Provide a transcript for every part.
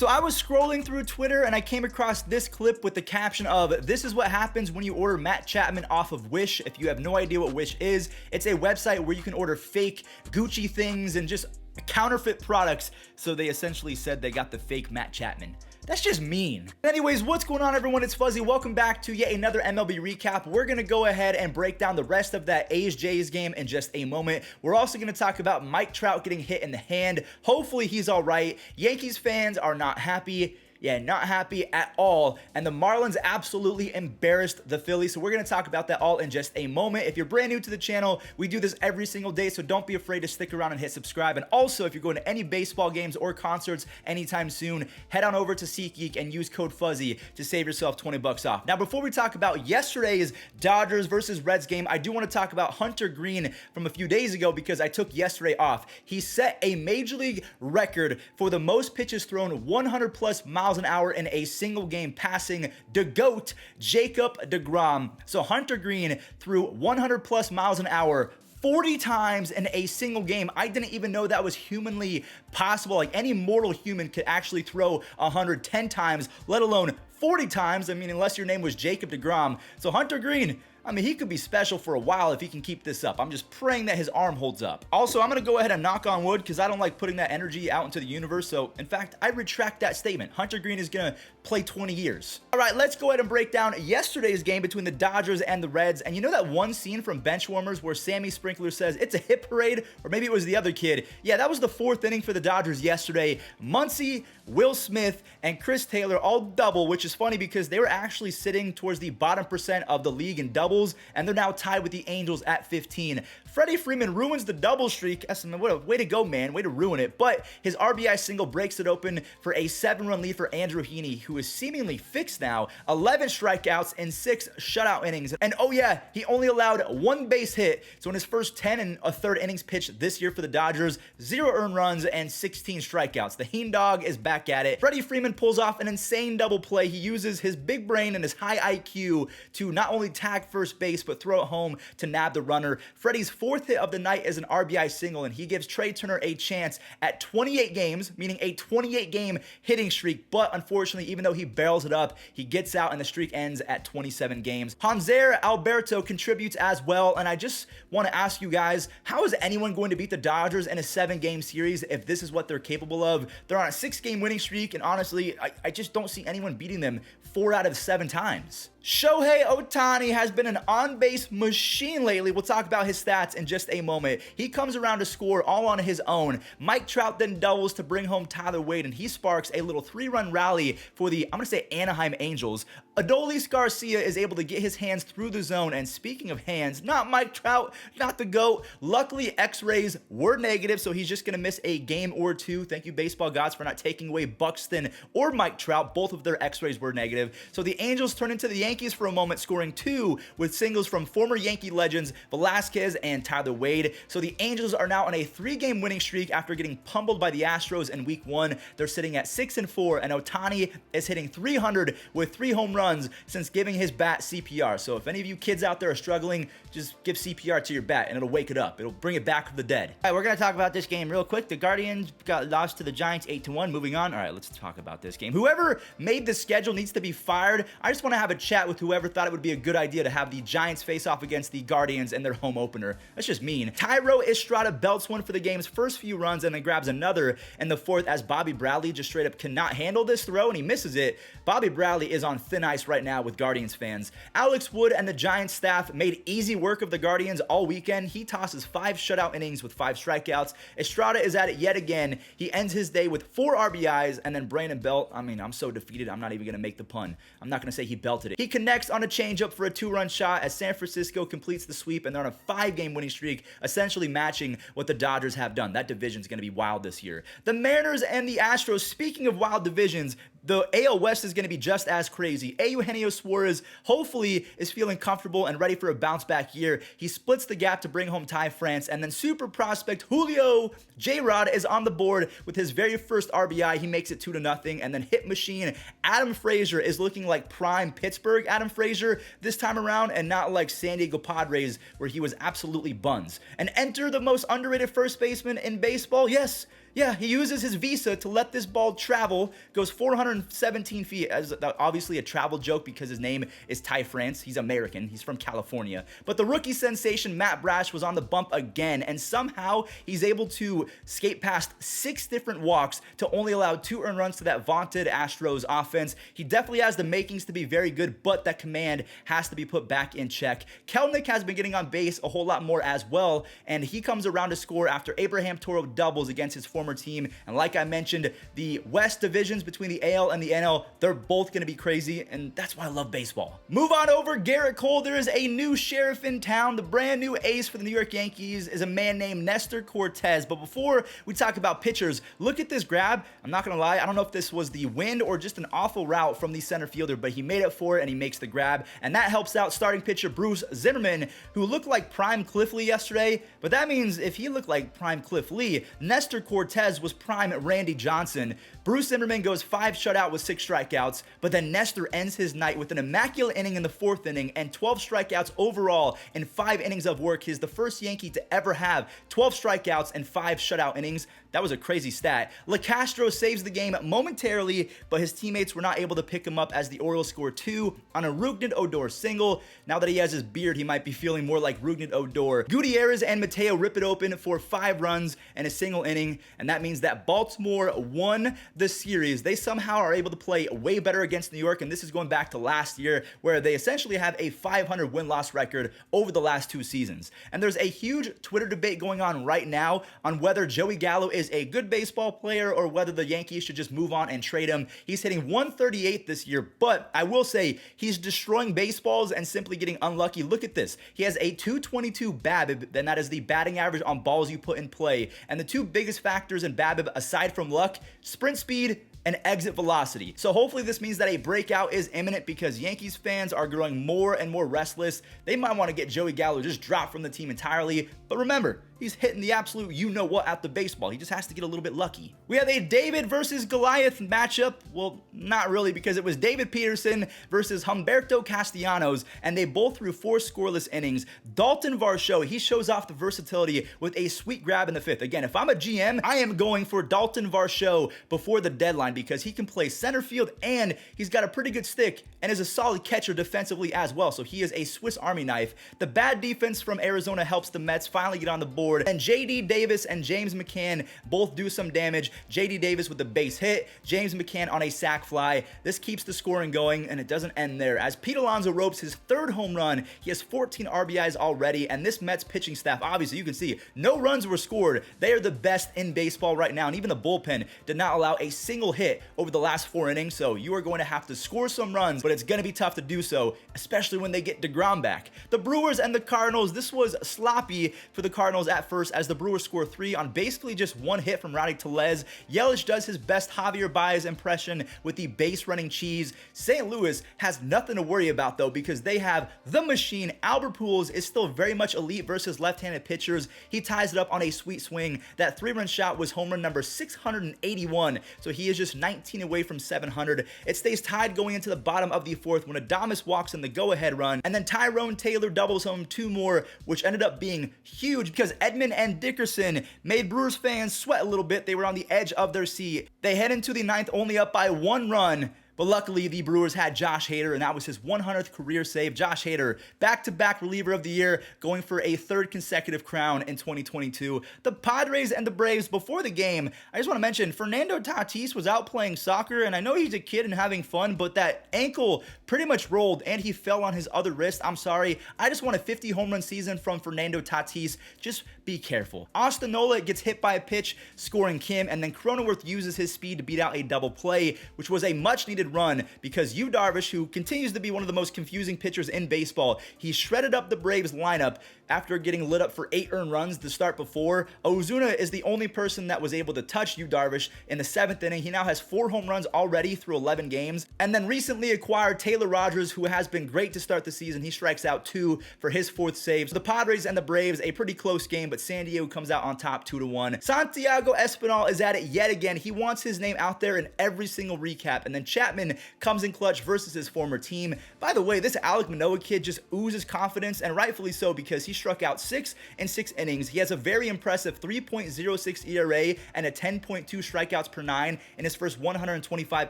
So I was scrolling through Twitter and I came across this clip with the caption of, "This is what happens when you order Matt Chapman off of Wish." If you have no idea what Wish is, it's a website where you can order fake Gucci things and just counterfeit products. So they essentially said they got the fake Matt Chapman. That's just mean. Anyways, what's going on, everyone? It's Fuzzy. Welcome back to yet another MLB recap. We're going to go ahead and break down the rest of that A's-Jays game in just a moment. We're also going to talk about Mike Trout getting hit in the hand. Hopefully he's all right. Yankees fans are not happy. Yeah, not happy at all. And the Marlins absolutely embarrassed the Phillies. So we're going to talk about that all in just a moment. If you're brand new to the channel, we do this every single day. So don't be afraid to stick around and hit subscribe. And also, if you're going to any baseball games or concerts anytime soon, head on over to SeatGeek and use code Fuzzy to save yourself 20 bucks off. Now, before we talk about yesterday's Dodgers versus Reds game, I do want to talk about Hunter Greene from a few days ago because I took yesterday off. He set a major league record for the most pitches thrown 100 plus miles an hour in a single game, passing the GOAT, Jacob deGrom. So Hunter Greene threw 100 plus miles an hour 40 times in a single game. I didn't even know that was humanly possible. Like, any mortal human could actually throw 110 times, let alone 40 times. I mean, unless your name was Jacob deGrom. So Hunter Greene, I mean, he could be special for a while if he can keep this up. I'm just praying that his arm holds up. Also, I'm going to go ahead and knock on wood because I don't like putting that energy out into the universe. So, in fact, I retract that statement. Hunter Greene is going to play 20 years. All right, let's go ahead and break down yesterday's game between the Dodgers and the Reds. And you know that one scene from Benchwarmers where Sammy Sprinkler says it's a hit parade? Or maybe it was the other kid. Yeah, that was the fourth inning for the Dodgers yesterday. Muncy, Will Smith, and Chris Taylor all double, which is funny because they were actually sitting towards the bottom percent of the league in doubles, and they're now tied with the Angels at 15. Freddie Freeman ruins the double streak. What a way to go, man. Way to ruin it. But his RBI single breaks it open for a 7-run lead for Andrew Heaney, who is seemingly fixed now. 11 strikeouts in 6 shutout innings. And oh yeah, he only allowed 1 base hit. So in his first 10 and a third innings pitched this year for the Dodgers, 0 earned runs and 16 strikeouts. The Heen Dog is back at it. Freddie Freeman pulls off an insane double play. He uses his big brain and his high IQ to not only tag first base, but throw it home to nab the runner. Freddie's 4th hit of the night is an RBI single, and he gives Trey Turner a chance at 28 games, meaning a 28-game hitting streak. But unfortunately, even though he barrels it up, he gets out and the streak ends at 27 games. Hanser Alberto contributes as well, and I just want to ask you guys, how is anyone going to beat the Dodgers in a 7-game series if this is what they're capable of? They're on a 6-game winning streak, and honestly, I just don't see anyone beating them 4 out of 7 times. Shohei Ohtani has been an on-base machine lately. We'll talk about his stats in just a moment. He comes around to score all on his own. Mike Trout then doubles to bring home Tyler Wade, and he sparks a little 3-run rally for the, I'm going to say, Anaheim Angels. Adolis Garcia is able to get his hands through the zone, and speaking of hands, not Mike Trout, not the GOAT. Luckily, x-rays were negative, so he's just going to miss a game or 2. Thank you, baseball gods, for not taking away Buxton or Mike Trout. Both of their x-rays were negative. So the Angels turn into the Yankees for a moment, scoring 2 with singles from former Yankee legends Velasquez and Tyler Wade. So the Angels are now on a 3-game winning streak after getting pummeled by the Astros in week 1. They're sitting at 6-4, and Ohtani is hitting 300 with 3 home runs since giving his bat CPR. So if any of you kids out there are struggling, just give CPR to your bat and it'll wake it up. It'll bring it back from the dead. All right, we're going to talk about this game real quick. The Guardians got lost to the Giants 8-1. Moving on. All right, let's talk about this game. Whoever made the schedule needs to be fired. I just want to have a chat with whoever thought it would be a good idea to have the Giants face off against the Guardians in their home opener. That's just mean. Tyro Estrada belts one for the game's first few runs and then grabs another in the 4th as Bobby Bradley just straight up cannot handle this throw and he misses it. Bobby Bradley is on thin ice right now with Guardians fans. Alex Wood and the Giants staff made easy work of the Guardians all weekend. He tosses 5 shutout innings with 5 strikeouts. Estrada is at it yet again. He ends his day with 4 RBIs, and then Brandon Belt, I mean, I'm so defeated, I'm not even going to make the pun. I'm not going to say he belted it. He connects on a changeup for a 2-run shot as San Francisco completes the sweep, and they're on a 5-game winning streak, essentially matching what the Dodgers have done. That division's going to be wild this year. The Mariners and the Astros, speaking of wild divisions, the AL West is going to be just as crazy. Eugenio Suarez hopefully is feeling comfortable and ready for a bounce back year. He splits the gap to bring home Ty France, and then super prospect Julio J-Rod is on the board with his very first RBI. He makes it 2-0, and then hit machine Adam Frazier is looking like prime Pittsburgh Adam Frazier this time around, and not like San Diego Padres where he was absolutely buns. And enter the most underrated first baseman in baseball. Yes, Yeah, he uses his visa to let this ball travel, goes 417 feet, as obviously a travel joke because his name is Ty France. He's American, he's from California. But the rookie sensation Matt Brash was on the bump again, and somehow he's able to skate past 6 different walks to only allow 2 earned runs to that vaunted Astros offense. He definitely has the makings to be very good, but that command has to be put back in check. Kelenic has been getting on base a whole lot more as well, and he comes around to score after Abraham Toro doubles against his former team. And like I mentioned, the West divisions between the AL and the NL, they're both going to be crazy, and that's why I love baseball. Move on over, Garrett Cole. There is a new sheriff in town. The brand new ace for the New York Yankees is a man named Nestor Cortes. But before we talk about pitchers, look at this grab. I'm not going to lie, I don't know if this was the wind or just an awful route from the center fielder, but he made it for it and he makes the grab, and that helps out starting pitcher Bruce Zimmerman, who looked like prime Cliff Lee yesterday. But that means if he looked like prime Cliff Lee, Nestor Cortes was prime Randy Johnson. Bruce Zimmerman goes 5 shutout with 6 strikeouts, but then Nestor ends his night with an immaculate inning in the 4th inning and 12 strikeouts overall in 5 innings of work. He's the first Yankee to ever have 12 strikeouts and 5 shutout innings. That was a crazy stat. LeCastro saves the game momentarily, but his teammates were not able to pick him up as the Orioles score 2 on a Rougned Odor single. Now that he has his beard, he might be feeling more like Rougned Odor. Gutierrez and Mateo rip it open for 5 runs and a single inning, and that means that Baltimore won the series. They somehow are able to play way better against New York, and this is going back to last year, where they essentially have a 500 win-loss record over the last 2 seasons. And there's a huge Twitter debate going on right now on whether Joey Gallo is a good baseball player or whether the Yankees should just move on and trade him. He's hitting 138 this year, but I will say he's destroying baseballs and simply getting unlucky. Look at this. He has a 222 BABIP, and that is the batting average on balls you put in play. And the 2 biggest factors in BABIP, aside from luck, sprint speed and exit velocity. So hopefully this means that a breakout is imminent, because Yankees fans are growing more and more restless. They might want to get Joey Gallo just dropped from the team entirely, but remember, he's hitting the absolute you-know-what out the baseball. He just has to get a little bit lucky. We have a David versus Goliath matchup. Well, not really, because it was David Peterson versus Humberto Castellanos, and they both threw 4 scoreless innings. Dalton Varsho, he shows off the versatility with a sweet grab in the 5th. Again, if I'm a GM, I am going for Dalton Varsho before the deadline, because he can play center field and he's got a pretty good stick and is a solid catcher defensively as well. So he is a Swiss Army knife. The bad defense from Arizona helps the Mets finally get on the board, and JD Davis and James McCann both do some damage. JD Davis with the base hit, James McCann on a sac fly. This keeps the scoring going, and it doesn't end there, as Pete Alonso ropes his 3rd home run. He has 14 RBIs already, and this Mets pitching staff, obviously you can see no runs were scored. They are the best in baseball right now, and even the bullpen did not allow a single hit over the last 4 innings. So you are going to have to score some runs, but it's going to be tough to do so, especially when they get DeGrom back. The Brewers and the Cardinals, this was sloppy for the Cardinals at first, as the Brewers score 3 on basically just 1 hit from Rowdy Tellez. Yelich does his best Javier Baez impression with the base running cheese. St. Louis has nothing to worry about though, because they have the machine. Albert Pujols is still very much elite versus left-handed pitchers. He ties it up on a sweet swing. That 3-run shot was home run number 681, so he is just 19 away from 700. It stays tied going into the bottom of the 4th when Adames walks in the go-ahead run, and then Tyrone Taylor doubles home 2 more, which ended up being huge because Edman and Dickerson made Brewers fans sweat a little bit. They were on the edge of their seat. They head into the 9th only up by 1 run, but luckily the Brewers had Josh Hader, and that was his 100th career save. Josh Hader, back-to-back reliever of the year, going for a 3rd consecutive crown in 2022. The Padres and the Braves, before the game, I just want to mention Fernando Tatis was out playing soccer, and I know he's a kid and having fun, but that ankle pretty much rolled and he fell on his other wrist. I'm sorry. I just want a 50 home run season from Fernando Tatis. Just be careful. Austin Nola gets hit by a pitch, scoring Kim, and then Cronenworth uses his speed to beat out a double play, which was a much-needed run, because Yu Darvish, who continues to be one of the most confusing pitchers in baseball, he shredded up the Braves lineup after getting lit up for 8 earned runs the start before. Ozuna is the only person that was able to touch Yu Darvish in the 7th inning. He now has 4 home runs already through 11 games. And then recently acquired Taylor Rogers, who has been great to start the season. He strikes out 2 for his 4th save. So the Padres and the Braves, a pretty close game, but San Diego comes out on top 2-1. Santiago Espinal is at it yet again. He wants his name out there in every single recap. And then Chapman Chapman comes in clutch versus his former team. By the way, this Alek Manoah kid just oozes confidence, and rightfully so, because he struck out 6 in 6 innings. He has a very impressive 3.06 ERA and a 10.2 strikeouts per 9 in his first 125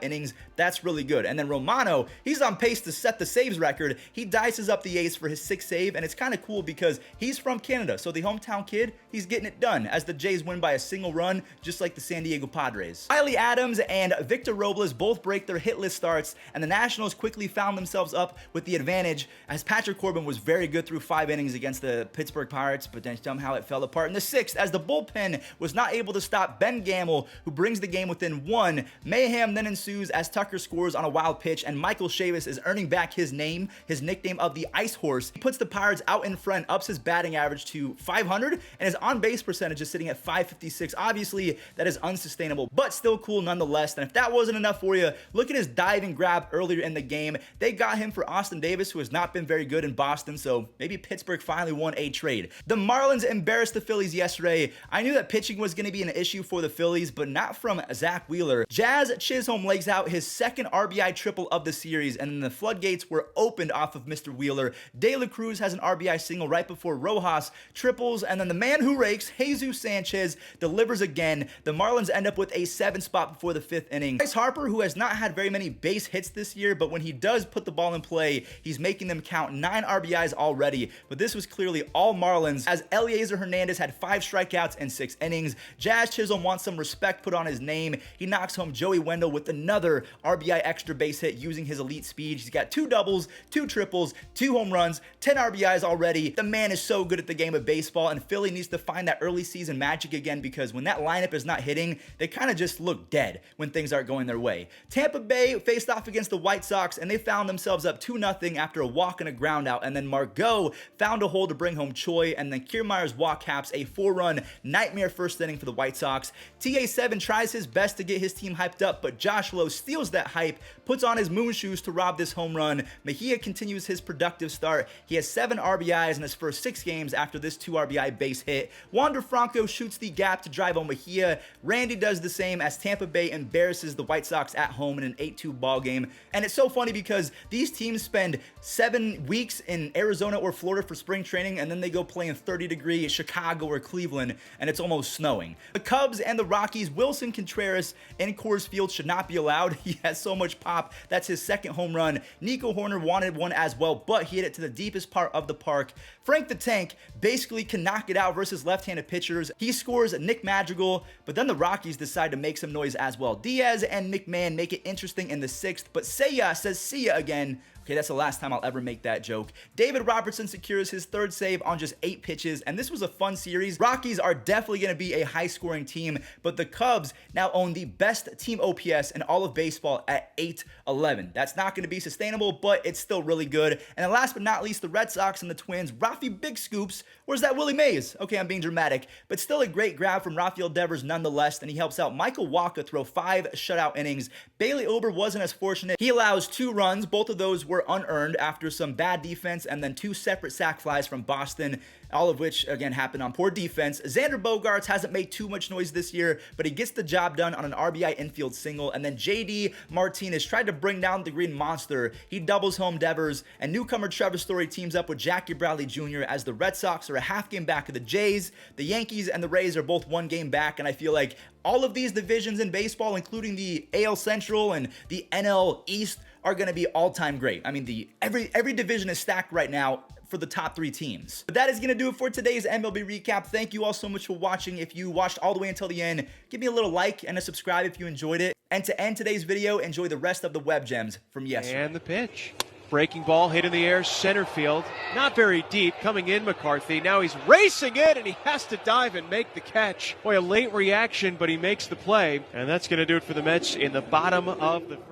innings. That's really good. And then Romano, he's on pace to set the saves record. He dices up the ace for his 6th save, and it's kind of cool because he's from Canada, so the hometown kid, he's getting it done as the Jays win by a single run, just like the San Diego Padres. Riley Adams and Victor Robles both break their hitless starts, and the Nationals quickly found themselves up with the advantage as Patrick Corbin was very good through 5 innings against the Pittsburgh Pirates, but then somehow it fell apart in the 6th as the bullpen was not able to stop Ben Gamel, who brings the game within 1. Mayhem then ensues as Tucker scores on a wild pitch, and Michael Chavis is earning back his nickname of the Ice Horse. He puts the Pirates out in front, ups his batting average to 500, and his on-base percentage is sitting at 556. Obviously, that is unsustainable, but still cool nonetheless. And if that wasn't enough for you, look at his diving grab earlier in the game. They got him for Austin Davis, who has not been very good in Boston, so maybe Pittsburgh finally won a trade. The Marlins embarrassed the Phillies yesterday. I knew that pitching was going to be an issue for the Phillies, but not from Zach Wheeler. Jazz Chisholm legs out his 2nd RBI triple of the series, and then the floodgates were opened off of Mr. Wheeler. De La Cruz has an RBI single right before Rojas triples, and then the man who rakes, Jesus Sanchez, delivers again. The Marlins end up with a 7 spot before the 5th inning. Bryce Harper, who has not had very many base hits this year, but when he does put the ball in play, he's making them count. 9 RBIs already, but this was clearly all Marlins as Eliezer Hernandez had 5 strikeouts in 6 innings. Jazz Chisholm wants some respect put on his name. He knocks home Joey Wendell with another RBI extra base hit using his elite speed. He's got 2 doubles, 2 triples, 2 home runs, 10 RBIs already. The man is so good at the game of baseball, and Philly needs to find that early season magic again, because when that lineup is not hitting, they kind of just look dead when things aren't going their way. Tampa Bay faced off against the White Sox, and they found themselves up 2-0 after a walk and a ground out, and then Margot found a hole to bring home Choi, and then Kiermaier's walk caps a 4-run nightmare first inning for the White Sox. TA7 tries his best to get his team hyped up, but Josh Lowe steals that hype, puts on his moon shoes to rob this home run. Mejia continues his productive start. He has 7 RBIs in his first 6 games after this 2 RBI base hit. Wander Franco shoots the gap to drive home Mejia. Randy does the same as Tampa Bay embarrasses the White Sox at home in an 8-2 ball game. And it's so funny because these teams spend 7 weeks in Arizona or Florida for spring training, and then they go play in 30-degree Chicago or Cleveland, and it's almost snowing. The Cubs and the Rockies, Wilson Contreras in Coors Field should not be allowed. He has so much pop. That's his 2nd home run. Nico Horner wanted one as well, but he hit it to the deepest part of the park. Frank the Tank basically can knock it out versus left-handed pitchers. He scores Nick Madrigal, but then the Rockies decide to make some noise as well. Diaz and McMahon make it interesting in the 6th, but Seiya says see ya again. Okay, that's the last time I'll ever make that joke. David Robertson secures his 3rd save on just 8 pitches, and this was a fun series. Rockies are definitely going to be a high-scoring team, but the Cubs now own the best team OPS in all of baseball at 811. That's not going to be sustainable, but it's still really good. And then last but not least, the Red Sox and the Twins. Rafi Big Scoops. Where's that Willie Mays? Okay, I'm being dramatic, but still a great grab from Rafael Devers nonetheless, and he helps out Michael Wacha throw 5 shutout innings. Bailey Ober wasn't as fortunate. He allows 2 runs. Both of those were unearned after some bad defense, and then 2 separate sac flies from Boston, all of which again happened on poor defense. Xander Bogaerts hasn't made too much noise this year, but he gets the job done on an RBI infield single. And then JD Martinez tried to bring down the Green Monster. He doubles home Devers, and newcomer Trevor Story teams up with Jackie Bradley Jr. as the Red Sox are a half game back of the Jays. The Yankees and the Rays are both 1 game back, and I feel like all of these divisions in baseball, including the AL Central and the NL East, are going to be all-time great. I mean, every division is stacked right now for the top 3 teams. But that is going to do it for today's MLB recap. Thank you all so much for watching. If you watched all the way until the end, give me a little like and a subscribe if you enjoyed it. And to end today's video, enjoy the rest of the web gems from yesterday. And the pitch. Breaking ball hit in the air, center field. Not very deep, coming in McCarthy. Now he's racing it, and he has to dive and make the catch. Boy, a late reaction, but he makes the play. And that's going to do it for the Mets in the bottom of the 1st.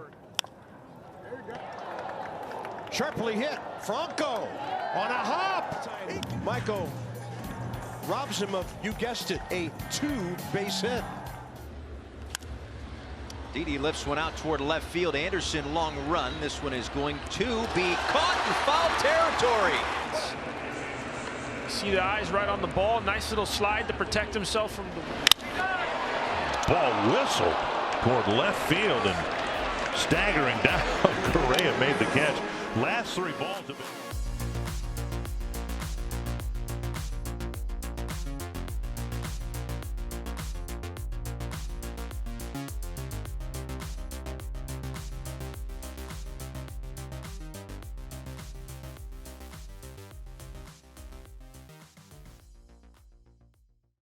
Sharply hit. Franco on a hop. Michael robs him of, you guessed it, a 2-base hit. Didi lifts one out toward left field. Anderson, long run. This one is going to be caught in foul territory. See the eyes right on the ball. Nice little slide to protect himself from the ball whistled toward left field, and Staggering down. Correa made the catch. Last 3 balls have been